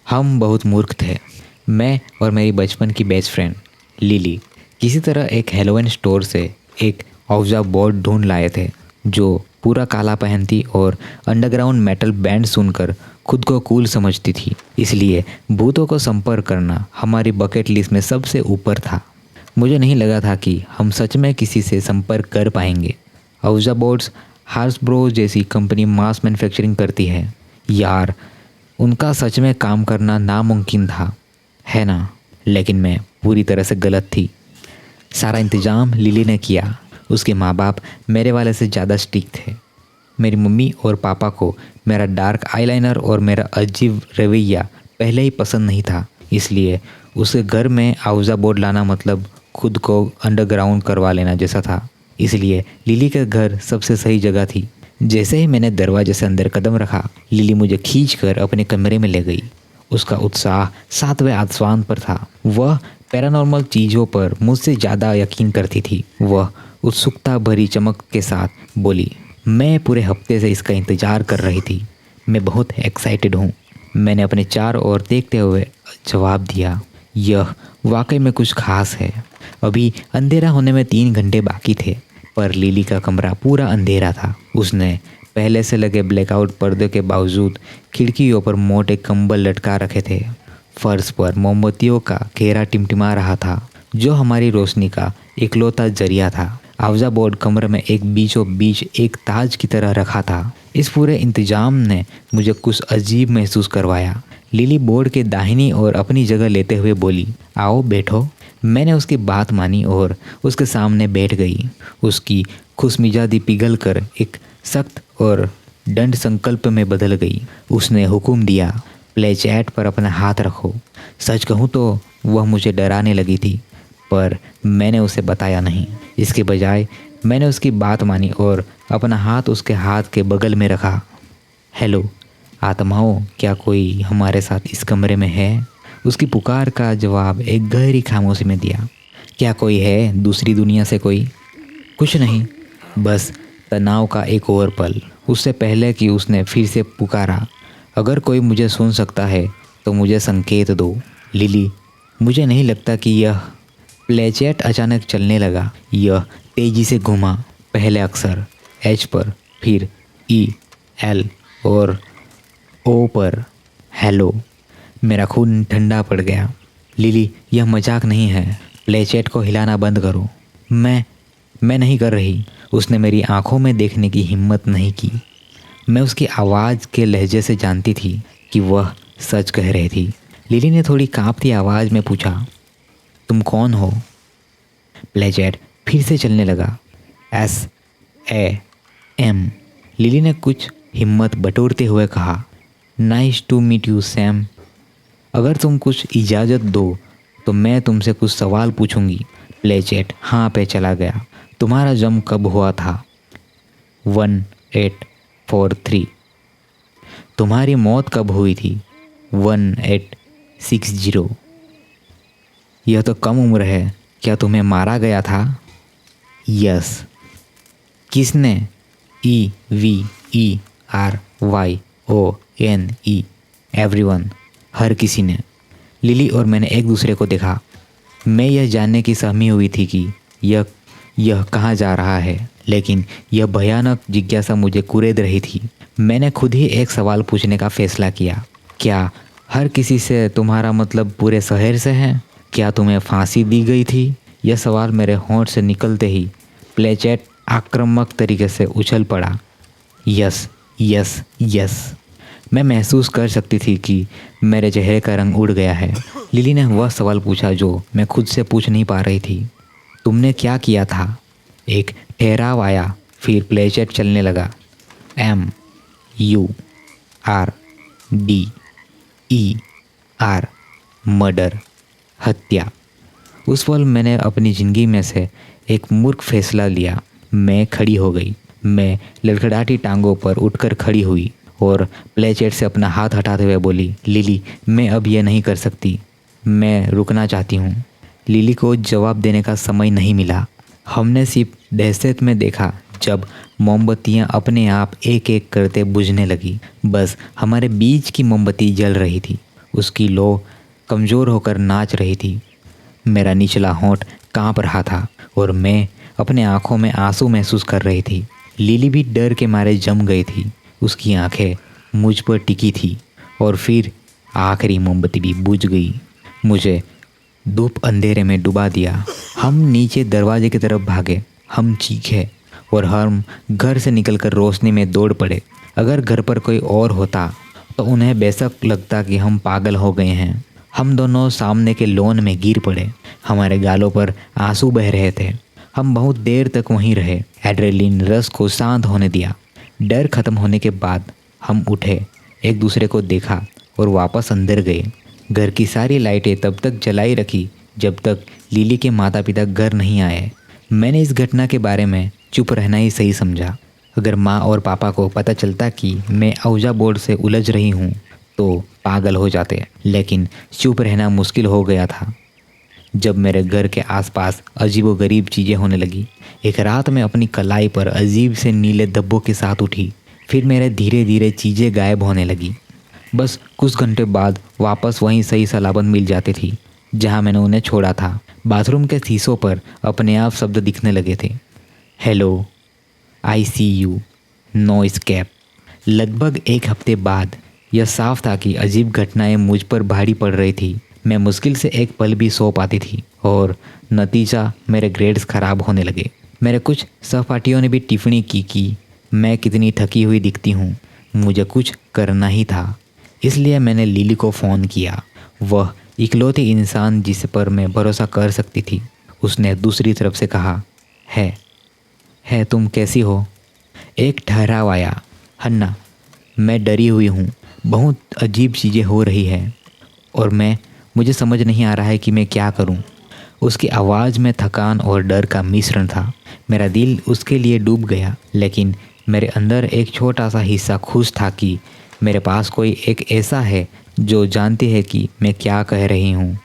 हम बहुत मूर्ख थे। मैं और मेरी बचपन की बेस्ट फ्रेंड लिली किसी तरह एक हेलोइन स्टोर से एक औजा बोर्ड ढूंढ लाए थे जो पूरा काला पहनती और अंडरग्राउंड मेटल बैंड सुनकर खुद को कूल समझती थी। इसलिए भूतों को संपर्क करना हमारी बकेट लिस्ट में सबसे ऊपर था। मुझे नहीं लगा था कि हम सच में किसी से संपर्क कर पाएंगे। औजा बोर्ड्स हार्सब्रो जैसी कंपनी मास मैन्युफैक्चरिंग करती है यार, उनका सच में काम करना नामुमकिन था, है ना? लेकिन मैं पूरी तरह से गलत थी। सारा इंतज़ाम लिली ने किया। उसके माँ बाप मेरे वाले से ज़्यादा स्ट्रिक्ट थे। मेरी मम्मी और पापा को मेरा डार्क आईलाइनर और मेरा अजीब रवैया पहले ही पसंद नहीं था, इसलिए उसके घर में औजा बोर्ड लाना मतलब खुद को अंडरग्राउंड करवा लेना जैसा था। इसलिए लिली का घर सबसे सही जगह थी। जैसे ही मैंने दरवाजे से अंदर कदम रखा, लिली मुझे खींचकर अपने कमरे में ले गई। उसका उत्साह 7वें आसमान पर था। वह पैरानॉर्मल चीज़ों पर मुझसे ज़्यादा यकीन करती थी। वह उत्सुकता भरी चमक के साथ बोली, मैं पूरे हफ्ते से इसका इंतज़ार कर रही थी। मैं बहुत एक्साइटेड हूँ। मैंने अपने चारों ओर देखते हुए जवाब दिया, यह वाकई में कुछ खास है। अभी अंधेरा होने में 3 घंटे बाकी थे, पर लिली का कमरा पूरा अंधेरा था। उसने पहले से लगे ब्लैकआउट पर्दे के बावजूद खिड़कियों पर मोटे कंबल लटका रखे थे। फर्श पर मोमबत्तियों का घेरा टिमटिमा रहा था, जो हमारी रोशनी का इकलौता जरिया था। औजा बोर्ड कमरे में एक बीचों बीच एक ताज की तरह रखा था। इस पूरे इंतजाम ने मुझे कुछ अजीब महसूस करवाया। लिली बोर्ड के दाहिनी ओर अपनी जगह लेते हुए बोली, आओ बैठो। मैंने उसकी बात मानी और उसके सामने बैठ गई। उसकी खुशमिजाजी पिघल कर एक सख्त और दंड संकल्प में बदल गई। उसने हुक्म दिया, प्ले चैट पर अपना हाथ रखो। सच कहूँ तो वह मुझे डराने लगी थी, पर मैंने उसे बताया नहीं। इसके बजाय मैंने उसकी बात मानी और अपना हाथ उसके हाथ के बगल में रखा। हेलो आत्माओं, क्या कोई हमारे साथ इस कमरे में है? उसकी पुकार का जवाब एक गहरी खामोशी में दिया। क्या कोई है दूसरी दुनिया से? कोई? कुछ नहीं, बस तनाव का एक और पल। उससे पहले कि उसने फिर से पुकारा, अगर कोई मुझे सुन सकता है तो मुझे संकेत दो। लिली, मुझे नहीं लगता कि यह प्लेचेट अचानक चलने लगा। यह तेजी से घूमा, पहले अक्षर एच पर, फिर ई, एल और ओ पर। हेलो। मेरा खून ठंडा पड़ गया। लिली, यह मजाक नहीं है। प्लेचेट को हिलाना बंद करो। मैं नहीं कर रही। उसने मेरी आंखों में देखने की हिम्मत नहीं की। मैं उसकी आवाज़ के लहजे से जानती थी कि वह सच कह रही थी। लिली ने थोड़ी कांपती आवाज़ में पूछा, तुम कौन हो? प्लेचेट फिर से चलने लगा। SAM। लिली ने कुछ हिम्मत बटोरते हुए कहा, nice to meet you Sam. अगर तुम कुछ इजाज़त दो तो मैं तुमसे कुछ सवाल पूछूंगी। प्लेचेट हाँ पे चला गया। तुम्हारा जन्म कब हुआ था? 1843। तुम्हारी मौत कब हुई थी? 1860। यह तो कम उम्र है। क्या तुम्हें मारा गया था? यस। किसने? EVERYONE। एवरीवन, हर किसी ने। लिली और मैंने एक दूसरे को देखा। मैं यह जानने की सहमी हुई थी कि यह कहाँ जा रहा है, लेकिन यह भयानक जिज्ञासा मुझे कुरेद रही थी। मैंने खुद ही एक सवाल पूछने का फैसला किया, क्या हर किसी से तुम्हारा मतलब पूरे शहर से है? क्या तुम्हें फांसी दी गई थी? यह सवाल मेरे होंठ से निकलते ही प्लेचेट आक्रामक तरीके से उछल पड़ा। Yes yes yes. मैं महसूस कर सकती थी कि मेरे चेहरे का रंग उड़ गया है। लिली ने वह सवाल पूछा जो मैं खुद से पूछ नहीं पा रही थी। तुमने क्या किया था? एक ठहराव आया, फिर प्लेचेट चलने लगा। MURDER, मर्डर, हत्या। उस पल मैंने अपनी ज़िंदगी में से एक मूर्ख फैसला लिया। मैं खड़ी हो गई। मैं लड़खड़ाती टांगों पर उठकर खड़ी हुई और प्लेचेट से अपना हाथ हटाते हुए बोली, लिली, मैं अब यह नहीं कर सकती। मैं रुकना चाहती हूँ। लिली को जवाब देने का समय नहीं मिला। हमने सिर्फ दहशत में देखा जब मोमबत्तियाँ अपने आप एक एक करते बुझने लगी। बस हमारे बीच की मोमबत्ती जल रही थी। उसकी लो कमज़ोर होकर नाच रही थी। मेरा निचला होंठ कांप रहा था और मैं अपने आँखों में आंसू महसूस कर रही थी। लिली भी डर के मारे जम गई थी। उसकी आंखें मुझ पर टिकी थी और फिर आखिरी मोमबत्ती भी बुझ गई। मुझे धूप अंधेरे में डुबा दिया। हम नीचे दरवाजे की तरफ भागे। हम चीखे और हम घर से निकलकर रोशनी में दौड़ पड़े। अगर घर पर कोई और होता तो उन्हें बेशक लगता कि हम पागल हो गए हैं। हम दोनों सामने के लॉन में गिर पड़े। हमारे गालों पर आंसू बह रहे थे। हम बहुत देर तक वहीं रहे। एड्रेनलिन रस को शांत होने दिया। डर खत्म होने के बाद हम उठे, एक दूसरे को देखा और वापस अंदर गए। घर की सारी लाइटें तब तक जलाई रखी जब तक लिली के माता पिता घर नहीं आए। मैंने इस घटना के बारे में चुप रहना ही सही समझा। अगर माँ और पापा को पता चलता कि मैं औजा बोर्ड से उलझ रही हूँ तो पागल हो जाते, लेकिन चुप रहना मुश्किल हो गया था। जब मेरे घर के आसपास अजीबोगरीब चीज़ें होने लगी। एक रात में अपनी कलाई पर अजीब से नीले धब्बों के साथ उठी। फिर मेरे धीरे धीरे चीज़ें गायब होने लगी। बस कुछ घंटे बाद वापस वहीं सही सलामत मिल जाती थी जहां मैंने उन्हें छोड़ा था। बाथरूम के शीशों पर अपने आप शब्द दिखने लगे थे। Hello, I see you, no escape. लगभग एक हफ्ते बाद यह साफ था कि अजीब घटनाएं मुझ पर भारी पड़ रही थी। मैं मुश्किल से एक पल भी सो पाती थी और नतीजा मेरे ग्रेड्स खराब होने लगे। मेरे कुछ सहपाठियों ने भी टिप्पणी की कि मैं कितनी थकी हुई दिखती हूँ। मुझे कुछ करना ही था, इसलिए मैंने लिली को फ़ोन किया। वह इकलौती इंसान जिस पर मैं भरोसा कर सकती थी। उसने दूसरी तरफ से कहा, है तुम कैसी हो? एक ठहराव आया। हन्ना, मैं डरी हुई हूँ। बहुत अजीब चीज़ें हो रही है और मुझे समझ नहीं आ रहा है कि मैं क्या करूँ। उसकी आवाज़ में थकान और डर का मिश्रण था। मेरा दिल उसके लिए डूब गया, लेकिन मेरे अंदर एक छोटा सा हिस्सा खुश था कि मेरे पास कोई एक ऐसा है जो जानती है कि मैं क्या कह रही हूँ।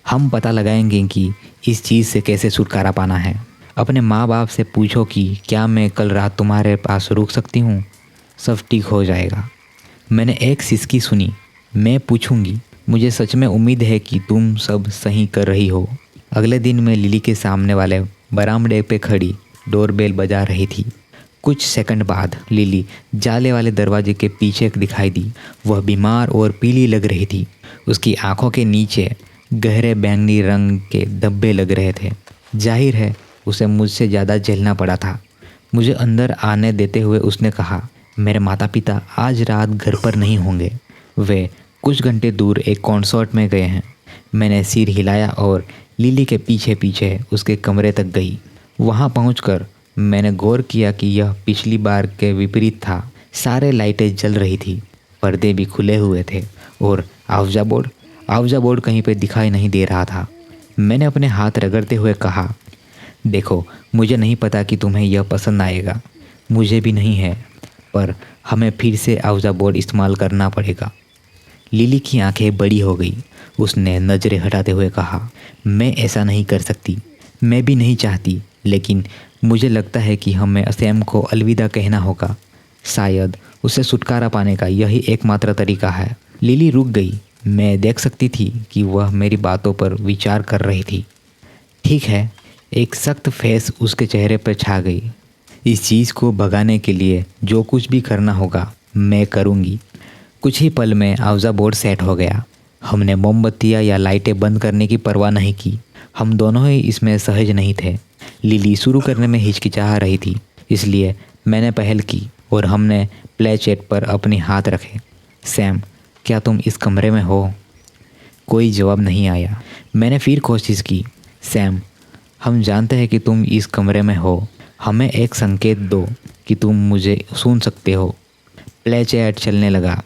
हम पता लगाएंगे कि इस चीज़ से कैसे छुटकारा पाना है। अपने माँ बाप से पूछो कि क्या मैं कल रात तुम्हारे पास रुक सकती हूँ, सब ठीक हो जाएगा। मैंने एक सिसकी सुनी। मैं पूछूंगी, मुझे सच में उम्मीद है कि तुम सब सही कर रही हो। अगले दिन मैं लिली के सामने वाले बरामदे पे खड़ी डोरबेल बजा रही थी। कुछ सेकंड बाद लिली जाले वाले दरवाजे के पीछे दिखाई दी। वह बीमार और पीली लग रही थी। उसकी आंखों के नीचे गहरे बैंगनी रंग के धब्बे लग रहे थे। जाहिर है उसे मुझसे ज़्यादा झेलना पड़ा था। मुझे अंदर आने देते हुए उसने कहा, मेरे माता पिता आज रात घर पर नहीं होंगे। वे कुछ घंटे दूर एक कॉन्सर्ट में गए हैं। मैंने सिर हिलाया और लिली के पीछे पीछे उसके कमरे तक गई। वहाँ पहुंचकर मैंने गौर किया कि यह पिछली बार के विपरीत था। सारे लाइटें जल रही थी, पर्दे भी खुले हुए थे और आवजा बोर्ड कहीं पे दिखाई नहीं दे रहा था। मैंने अपने हाथ रगड़ते हुए कहा, देखो, मुझे नहीं पता कि तुम्हें यह पसंद आएगा, मुझे भी नहीं है, पर हमें फिर से आवजा बोर्ड इस्तेमाल करना पड़ेगा। लिली की आंखें बड़ी हो गई। उसने नज़रें हटाते हुए कहा, मैं ऐसा नहीं कर सकती, मैं भी नहीं चाहती, लेकिन मुझे लगता है कि हमें सैम को अलविदा कहना होगा। शायद उससे छुटकारा पाने का यही एकमात्र तरीका है। लिली रुक गई। मैं देख सकती थी कि वह मेरी बातों पर विचार कर रही थी। ठीक है, एक सख्त फेस उसके चेहरे पर छा गई। इस चीज़ को भगाने के लिए जो कुछ भी करना होगा मैं करूँगी। कुछ ही पल में आवजा बोर्ड सेट हो गया। हमने मोमबत्तियाँ या लाइटें बंद करने की परवाह नहीं की। हम दोनों ही इसमें सहज नहीं थे। लिली शुरू करने में हिचकिचा रही थी, इसलिए मैंने पहल की और हमने प्ले चैट पर अपने हाथ रखे। सैम, क्या तुम इस कमरे में हो? कोई जवाब नहीं आया। मैंने फिर कोशिश की। सैम, हम जानते हैं कि तुम इस कमरे में हो। हमें एक संकेत दो कि तुम मुझे सुन सकते हो। प्ले चैट चलने लगा।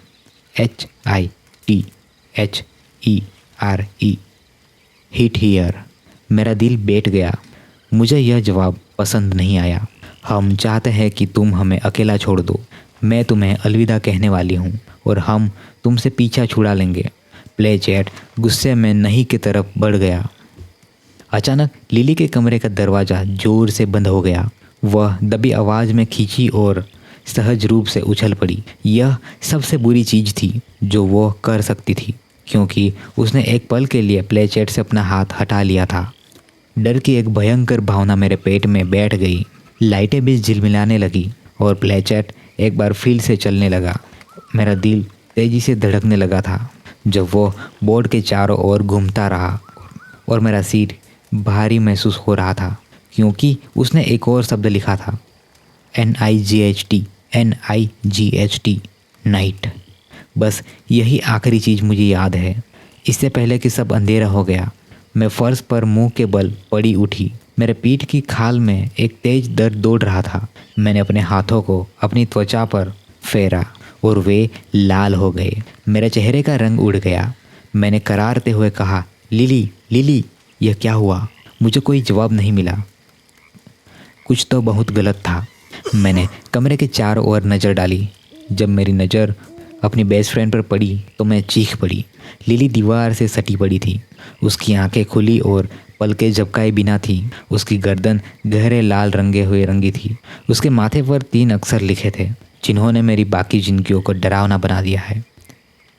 HITHERE, hit here. मेरा दिल बैठ गया। मुझे यह जवाब पसंद नहीं आया। हम चाहते हैं कि तुम हमें अकेला छोड़ दो। मैं तुम्हें अलविदा कहने वाली हूँ और हम तुमसे पीछा छुड़ा लेंगे। प्ले चैट गुस्से में नहीं की तरफ बढ़ गया। अचानक लिली के कमरे का दरवाज़ा जोर से बंद हो गया। वह दबी आवाज़ में खींची और सहज रूप से उछल पड़ी। यह सबसे बुरी चीज़ थी जो वो कर सकती थी। क्योंकि उसने एक पल के लिए प्लेचेट से अपना हाथ हटा लिया था। डर की एक भयंकर भावना मेरे पेट में बैठ गई। लाइटें भी झिलमिलाने लगी और प्लेचेट एक बार फिर से चलने लगा। मेरा दिल तेजी से धड़कने लगा था जब वो बोर्ड के चारों ओर घूमता रहा और मेरा सिर भारी महसूस हो रहा था क्योंकि उसने एक और शब्द लिखा था, NIGHT, NIGHT, नाइट। बस यही आखिरी चीज़ मुझे याद है। इससे पहले कि सब अंधेरा हो गया, मैं फर्श पर मुंह के बल पड़ी उठी। मेरे पीठ की खाल में एक तेज दर्द दौड़ रहा था। मैंने अपने हाथों को अपनी त्वचा पर फेरा और वे लाल हो गए। मेरे चेहरे का रंग उड़ गया। मैंने करारते हुए कहा, लिली, लिली, यह क्या हुआ? मुझे कोई जवाब नहीं मिला। कुछ तो बहुत गलत था। मैंने कमरे के चारों ओर नज़र डाली। जब मेरी नज़र अपनी बेस्ट फ्रेंड पर पड़ी तो मैं चीख पड़ी। लिली दीवार से सटी पड़ी थी। उसकी आंखें खुली और पलकें झपकाए बिना थी। उसकी गर्दन गहरे लाल रंगे हुए रंगी थी। उसके माथे पर 3 अक्षर लिखे थे जिन्होंने मेरी बाकी जिंदगियों को डरावना बना दिया है,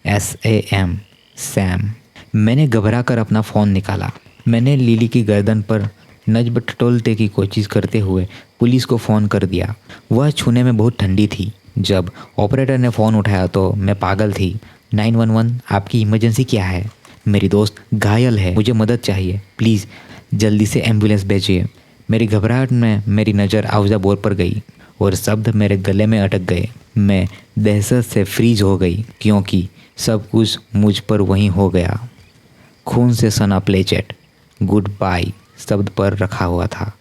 SAM, सैम। मैंने घबरा कर अपना फ़ोन निकाला। मैंने लिली की गर्दन पर नज्ब टटोलते की कोशिश करते हुए पुलिस को फ़ोन कर दिया। वह छूने में बहुत ठंडी थी। जब ऑपरेटर ने फ़ोन उठाया तो मैं पागल थी। 911, आपकी इमरजेंसी क्या है? मेरी दोस्त घायल है, मुझे मदद चाहिए, प्लीज़ जल्दी से एम्बुलेंस भेजिए। मेरी घबराहट में मेरी नज़र अफजा बोर पर गई और शब्द मेरे गले में अटक गए। मैं दहशत से फ्रीज हो गई क्योंकि सब कुछ मुझ पर वहीं हो गया। खून से सना प्लेचेट गुड बाय शब्द पर रखा हुआ था।